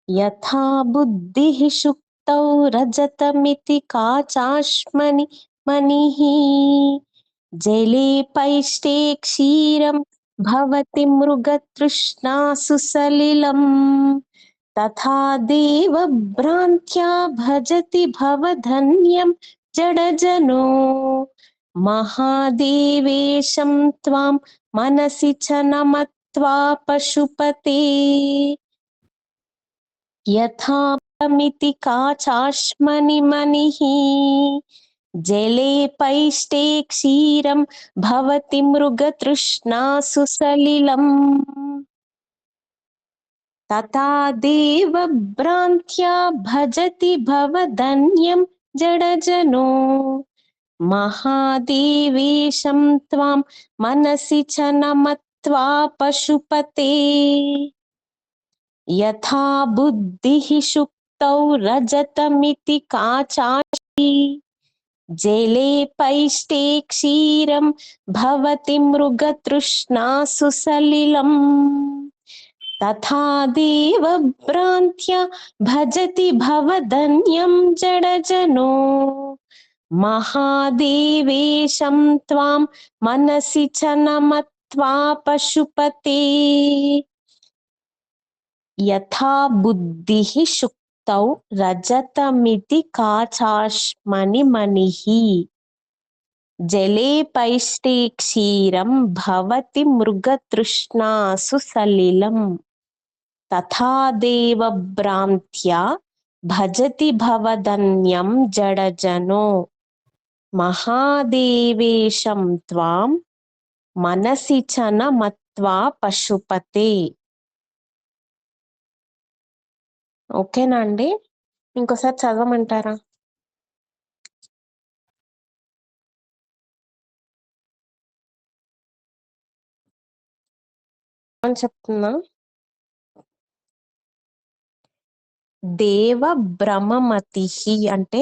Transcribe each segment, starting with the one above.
యథా బుద్ధిః షుక్తౌ రజతమితి కాచాశ్మని మణిః జలే పైష్టే క్షీరం భవతి మృగతృష్ణాసు సలిలం తథా దేవ భ్రాంత్యా భజతి భవధన్యం జడజనో మహాదేవేశం త్వాం మనసి చ నమత్వా పశుపతే యథామితి కాచాశ్మని మణిః జలే పైష్టే క్షీరం భవతి మృగతృష్ణాసు సలిలం తథా దేవ భ్రాంత్యా భజతి భవధన్యం జడజనో మహాదేవేశం త్వాం మనసి చ నమత్వా పశుపతే యథా బుద్ధిః షుక్తౌ రజతమితి కాచాశ్మని జలే పైష్టే క్షీరం భవతి మృగతృష్ణాసు సలిలం తథా దేవ భ్రాంత్యా భజతి భవధన్యం జడజనో మహాదేవేశం త్వాం మనసి చ నమత్వా పశుపతే యథా బుద్ధిః షుక్తౌ రజతమితి కాచాశ్మని మణిః జలే పైష్టే క్షీరం భవతి మృగతృష్ణాసు సలిలం తథా దేవ భ్రాంత్యా భజతి భవధన్యం జడజనో మహాదేవేశం త్వాం మనసి చ నమత్వా పశుపతే. ఓకేనా అండి? ఇంకోసారి చదవమంటారా? అని చెప్తున్నా. దేవ భ్రమమతిః అంటే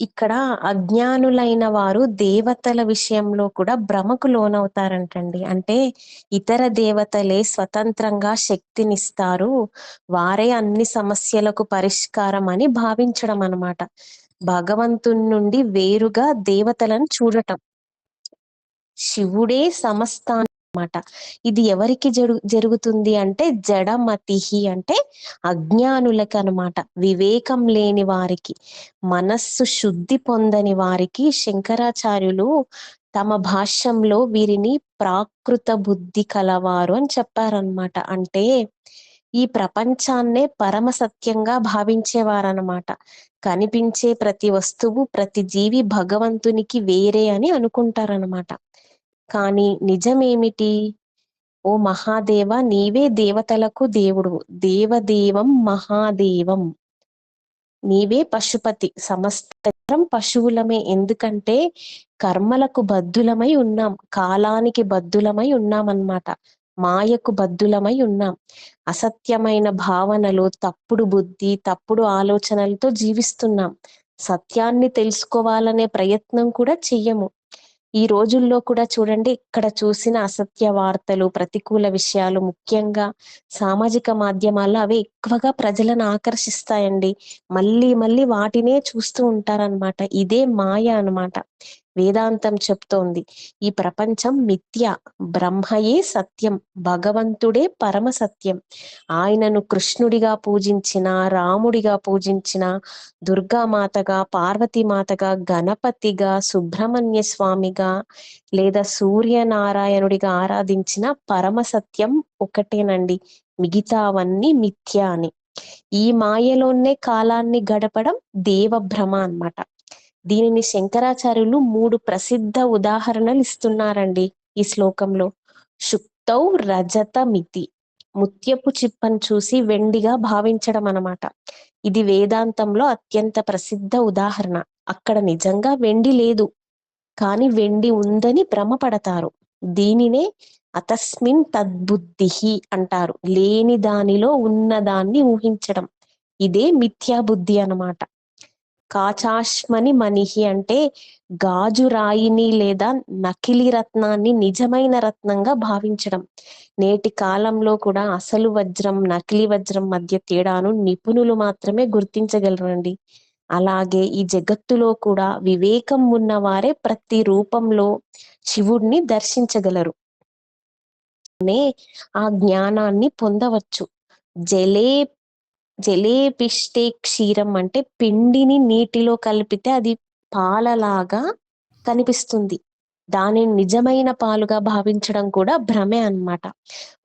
ఇక్కడ అజ్ఞానులైన వారు దేవతల విషయంలో కూడా భ్రమకు లోనవుతారంటండి. అంటే ఇతర దేవతలే స్వతంత్రంగా శక్తినిస్తారు, వారే అన్ని సమస్యలకు పరిష్కారం అని భావించడం అన్నమాట. భగవంతుని నుండి వేరుగా దేవతలను చూడటం. శివుడే సమస్తాన్ అన్నమాట. ఇది ఎవరికి జరుగుతుంది అంటే జడమతిహి అంటే అజ్ఞానులకు అన్నమాట, వివేకం లేని వారికి, మనస్సు శుద్ధి పొందని వారికి శంకరాచార్యులు తమ భాష్యంలో వీరిని ప్రాకృత బుద్ధి కలవారు అని చెప్పారనమాట. అంటే ఈ ప్రపంచాన్నే పరమ సత్యంగా భావించేవారనమాట. కనిపించే ప్రతి వస్తువు, ప్రతి జీవి భగవంతునికి వేరే అని అనుకుంటారనమాట. కానీ నిజమేమిటి? ఓ మహాదేవ, నీవే దేవతలకు దేవుడు, దేవదేవం మహాదేవం. నీవే పశుపతి, సమస్తం పశువులమే. ఎందుకంటే కర్మలకు బద్ధులమై ఉన్నాం, కాలానికి బద్ధులమై ఉన్నామన్నమాట, మాయకు బద్ధులమై ఉన్నాం. అసత్యమైన భావనలు, తప్పుడు బుద్ధి, తప్పుడు ఆలోచనలతో జీవిస్తున్నాం. సత్యాన్ని తెలుసుకోవాలనే ప్రయత్నం కూడా చెయ్యము. ఈ రోజుల్లో కూడా చూడండి, ఇక్కడ చూసిన అసత్య వార్తలు, ప్రతికూల విషయాలు, ముఖ్యంగా సామాజిక మాధ్యమాల్లో అవే ఎక్కువగా ప్రజలను ఆకర్షిస్తాయండి. మళ్ళీ మళ్ళీ వాటినే చూస్తూ ఉంటారనమాట. ఇదే మాయ అన్నమాట. వేదాంతం చెప్తోంది ఈ ప్రపంచం మిథ్య, బ్రహ్మయే సత్యం, భగవంతుడే పరమ సత్యం. ఆయనను కృష్ణుడిగా పూజించిన, రాముడిగా పూజించిన, దుర్గామాతగా, పార్వతీమాతగా, గణపతిగా, సుబ్రహ్మణ్య స్వామిగా లేదా సూర్యనారాయణుడిగా ఆరాధించిన పరమ సత్యం ఒకటేనండి, మిగతావన్నీ మిథ్య అని. ఈ మాయలోనే కాలాన్ని గడపడం దేవభ్రమ అన్నమాట. దీనిని శంకరాచార్యులు 3 ప్రసిద్ధ ఉదాహరణలు ఇస్తున్నారండి ఈ శ్లోకంలో. శుక్తౌ రజతమితి, ముత్యపు చిప్పను చూసి వెండిగా భావించడం అన్నమాట. ఇది వేదాంతంలో అత్యంత ప్రసిద్ధ ఉదాహరణ. అక్కడ నిజంగా వెండి లేదు, కానీ వెండి ఉందని భ్రమపడతారు. దీనినే అతస్మిన్ తద్బుద్ధి అంటారు. లేని దానిలో ఉన్నదాన్ని ఊహించడం, ఇదే మిథ్యా బుద్ధి అన్నమాట. కాచాశ్మని మణిహి అంటే గాజు రాయిని లేదా నకిలీ రత్నాన్ని నిజమైన రత్నంగా భావించడం. నేటి కాలంలో కూడా అసలు వజ్రం, నకిలీ వజ్రం మధ్య తేడాను నిపుణులు మాత్రమే గుర్తించగలరండి. అలాగే ఈ జగత్తులో కూడా వివేకం ఉన్నవారే ప్రతి రూపంలో శివుడిని దర్శించగలరు. ఆ జ్ఞానాన్ని పొందవచ్చు. జలే జలేపిష్టే క్షీరం అంటే పిండిని నీటిలో కలిపితే అది పాలలాగా కనిపిస్తుంది. దానిని నిజమైన పాలుగా భావించడం కూడా భ్రమే అన్నమాట.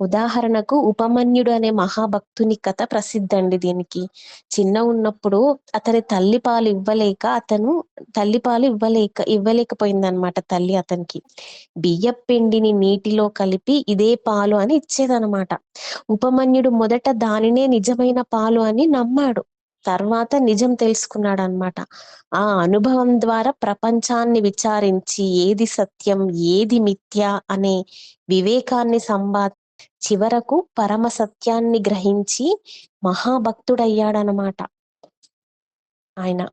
ఉదాహరణకు ఉపమన్యుడు అనే మహాభక్తుని కథ ప్రసిద్ధండి దీనికి. ఉన్నప్పుడు అతని తల్లిపాలు ఇవ్వలేకపోయిందనమాట తల్లి అతనికి. బియ్యపు పిండిని నీటిలో కలిపి ఇదే పాలు అని ఇచ్చేదనమాట. ఉపమన్యుడు మొదట దానినే నిజమైన పాలు అని నమ్మాడు. తర్వాత నిజం తెలుసుకున్నాడన్నమాట. ఆ అనుభవం ద్వారా ప్రపంచాన్ని విచారించి ఏది సత్యం, ఏది మిథ్య అనే వివేకాన్ని చివరకు పరమ సత్యాన్ని గ్రహించి మహాభక్తుడయ్యాడనమాట ఆయన.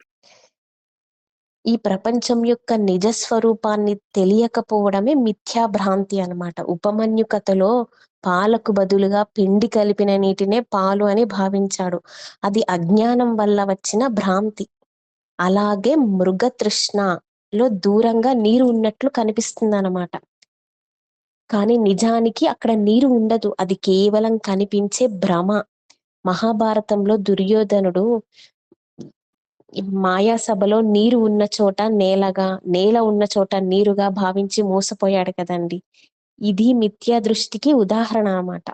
ఈ ప్రపంచం యొక్క నిజ స్వరూపాన్ని తెలియకపోవడమే మిథ్యాభ్రాంతి అన్నమాట. ఉపమన్యు కథలో పాలకు బదులుగా పిండి కలిపిన నీటినే పాలు అని భావించాడు. అది అజ్ఞానం వల్ల వచ్చిన భ్రాంతి. అలాగే మృగతృష్ణలో దూరంగా నీరు ఉన్నట్లు కనిపిస్తుంది అన్నమాట. కానీ నిజానికి అక్కడ నీరు ఉండదు, అది కేవలం కనిపించే భ్రమ. మహాభారతంలో దుర్యోధనుడు మాయాసభలో నీరు ఉన్న చోట నేలగా, నేల ఉన్న చోట నీరుగా భావించి మోసపోయాడు కదండి. ఇది మిథ్యా దృష్టికి ఉదాహరణ అన్నమాట.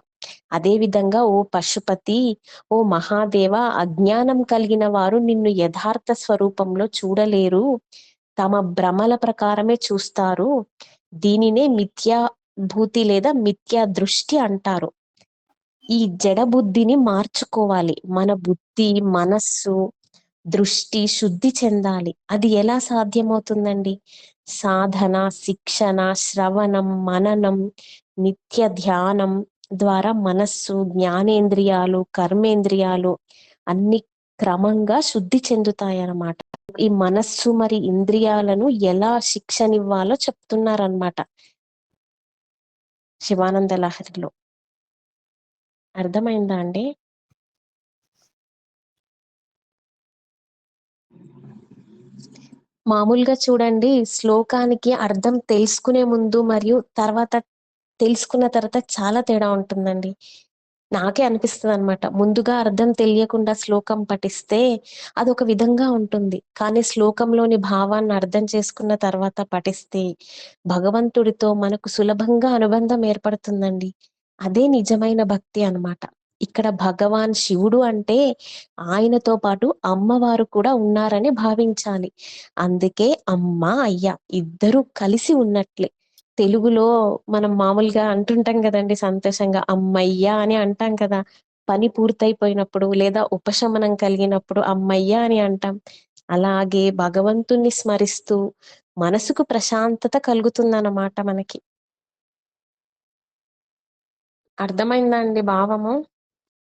అదే విధంగా ఓ పశుపతి, ఓ మహాదేవ, అజ్ఞానం కలిగిన వారు నిన్ను యథార్థ స్వరూపంలో చూడలేరు, తమ భ్రమల ప్రకారమే చూస్తారు. దీనినే మిథ్యా భూతి లేదా మిథ్యా దృష్టి అంటారు. ఈ జడ బుద్ధిని మార్చుకోవాలి. మన బుద్ధి, మనస్సు, దృష్టి శుద్ధి చెందాలి. అది ఎలా సాధ్యమవుతుందండి? సాధన, శిక్షణ, శ్రవణం, మననం, నిత్య ధ్యానం ద్వారా మనస్సు, జ్ఞానేంద్రియాలు, కర్మేంద్రియాలు అన్ని క్రమంగా శుద్ధి చెందుతాయన్నమాట. ఈ మనస్సు మరి ఇంద్రియాలను ఎలా శిక్షనివ్వాలో చెప్తున్నారన్నమాట శివానంద లహరిలో. అర్థమైందా అండి? మామూలుగా చూడండి, శ్లోకానికి అర్థం తెలుసుకునే ముందు మరియు తెలుసుకున్న తర్వాత చాలా తేడా ఉంటుందండి. నాకే అనిపిస్తుంది అనమాట. ముందుగా అర్థం తెలియకుండా శ్లోకం పఠిస్తే అదొక విధంగా ఉంటుంది. కానీ శ్లోకంలోని భావాన్ని అర్థం చేసుకున్న తర్వాత పఠిస్తే భగవంతుడితో మనకు సులభంగా అనుబంధం ఏర్పడుతుందండి. అదే నిజమైన భక్తి అన్నమాట. ఇక్కడ భగవాన్ శివుడు అంటే ఆయనతో పాటు అమ్మవారు కూడా ఉన్నారని భావించాలి. అందుకే అమ్మ, అయ్య ఇద్దరు కలిసి ఉన్నట్లే. తెలుగులో మనం మామూలుగా అంటుంటాం కదండి సంతోషంగా, అమ్మయ్య అని అంటాం కదా. పని పూర్తయిపోయినప్పుడు లేదా ఉపశమనం కలిగినప్పుడు అమ్మయ్య అని అంటాం. అలాగే భగవంతుణ్ణి స్మరిస్తూ మనసుకు ప్రశాంతత కలుగుతుందన్నమాట మనకి. అర్థమైందా అండి భావము?